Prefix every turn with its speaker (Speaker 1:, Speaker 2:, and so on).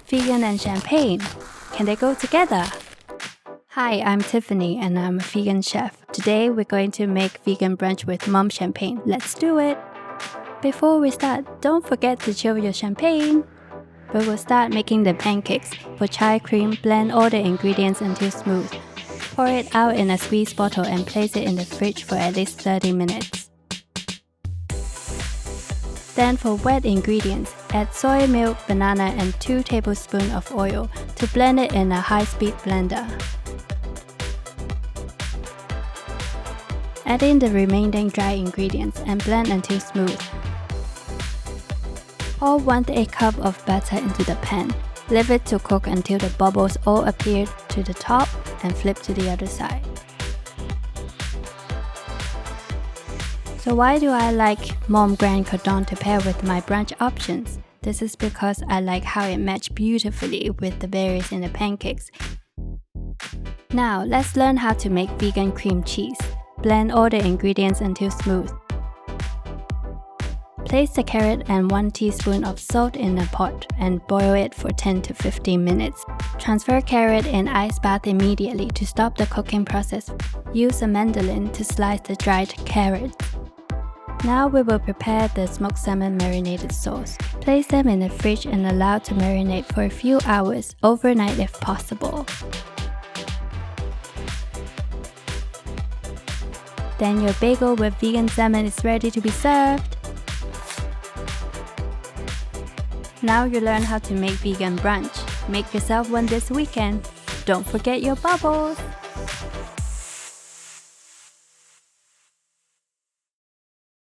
Speaker 1: Vegan and champagne. Can they go together? Hi, I'm Tiffany and I'm a vegan chef. Today we're going to make vegan brunch with Mumm Champagne. Let's do it! Before we start, don't forget to chill your champagne. We will start making the pancakes. For chai cream, blend all the ingredients until smooth. Pour it out in a squeeze bottle and place it in the fridge for at least 30 minutes. Then for wet ingredients, add soy milk, banana and 2 tablespoons of oil to blend it in a high-speed blender. Add in the remaining dry ingredients and blend until smooth. Pour 1/8 cup of batter into the pan. Leave it to cook until the bubbles all appear to the top and flip to the other side. So why do I like Mumm Grand Cordon to pair with my brunch options? This is because I like how it matched beautifully with the berries in the pancakes. Now let's learn how to make vegan cream cheese. Blend all the ingredients until smooth. Place the carrot and 1 teaspoon of salt in a pot and boil it for 10 to 15 minutes. Transfer carrot in ice bath immediately to stop the cooking process. Use a mandolin to slice the dried carrots. Now we will prepare the smoked salmon marinated sauce. Place them in the fridge and allow to marinate for a few hours, overnight if possible. Then your bagel with vegan salmon is ready to be served. Now you learn how to make vegan brunch. Make yourself one this weekend. Don't forget your bubbles!